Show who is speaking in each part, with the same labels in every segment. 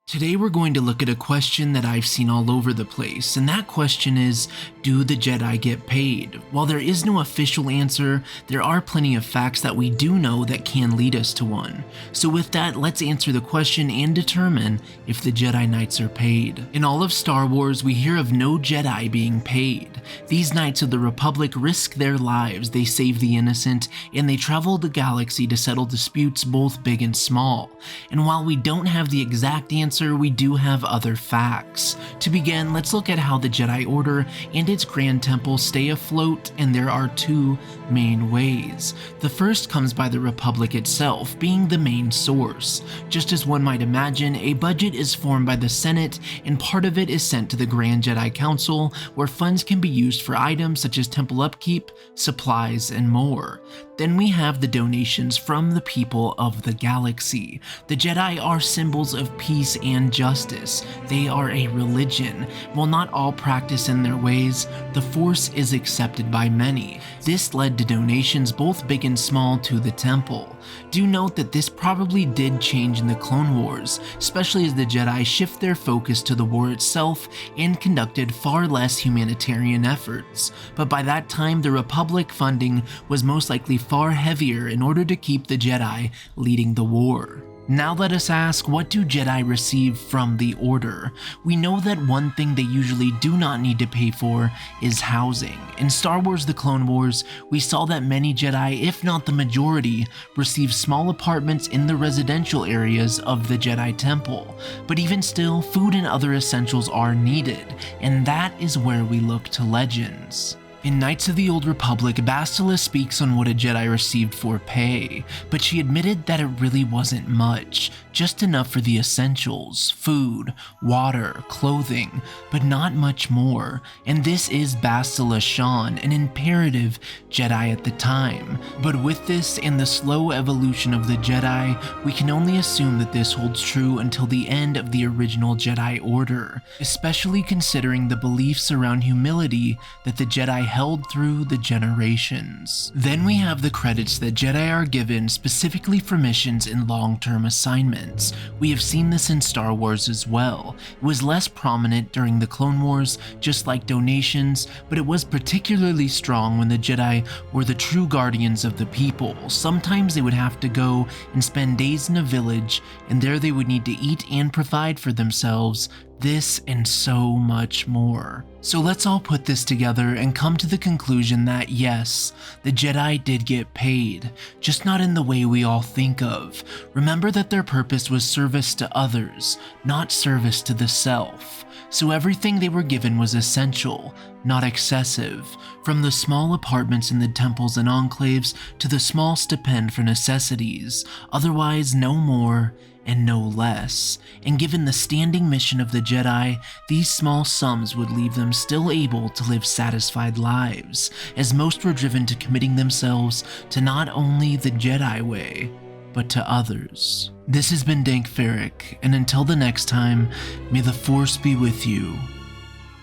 Speaker 1: Today we're going to look at a question that I've seen all over the place, and that question is, do the Jedi get paid? While there is no official answer, there are plenty of facts that we do know that can lead us to one. So with that, let's answer the question and determine if the Jedi Knights are paid. In all of Star Wars, we hear of no Jedi being paid. These Knights of the Republic risk their lives, they save the innocent, and they travel the galaxy to settle disputes both big and small. And while we don't have the exact answer, we do have other facts. To begin, let's look at how the Jedi Order and its Grand Temple stay afloat, and there are two main ways. The first comes by the Republic itself, being the main source. Just as one might imagine, a budget is formed by the Senate, and part of it is sent to the Grand Jedi Council, where funds can be used for items such as temple upkeep, supplies, and more. Then we have the donations from the people of the galaxy. The Jedi are symbols of peace and justice. They are a religion. While not all practice in their ways, the Force is accepted by many. This led to donations both big and small to the temple. Do note that this probably did change in the Clone Wars, especially as the Jedi shift their focus to the war itself and conducted far less humanitarian efforts. But by that time, the Republic funding was most likely far heavier in order to keep the Jedi leading the war. Now let us ask, what do Jedi receive from the Order? We know that one thing they usually do not need to pay for is housing. In Star Wars: The Clone Wars, we saw that many Jedi, if not the majority, receive small apartments in the residential areas of the Jedi Temple. But even still, food and other essentials are needed, and that is where we look to legends. In Knights of the Old Republic, Bastila speaks on what a Jedi received for pay, but she admitted that it really wasn't much, just enough for the essentials, food, water, clothing, but not much more. And this is Bastila Shan, an imperative Jedi at the time. But with this and the slow evolution of the Jedi, we can only assume that this holds true until the end of the original Jedi Order, especially considering the beliefs around humility that the Jedi held through the generations. Then we have the credits that Jedi are given specifically for missions in long-term assignments. We have seen this in Star Wars as well. It was less prominent during the Clone Wars, just like donations, but it was particularly strong when the Jedi were the true guardians of the people. Sometimes they would have to go and spend days in a village, and there they would need to eat and provide for themselves, this and so much more. So let's all put this together and come to the conclusion that yes, the Jedi did get paid, just not in the way we all think of. Remember that their purpose was service to others, not service to the self. So everything they were given was essential, not excessive, from the small apartments in the temples and enclaves to the small stipend for necessities, otherwise no more and no less. And given the standing mission of the Jedi, these small sums would leave them still able to live satisfied lives, as most were driven to committing themselves to not only the Jedi way, but to others. This has been Dank Ferric, and until the next time, may the Force be with you,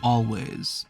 Speaker 1: always.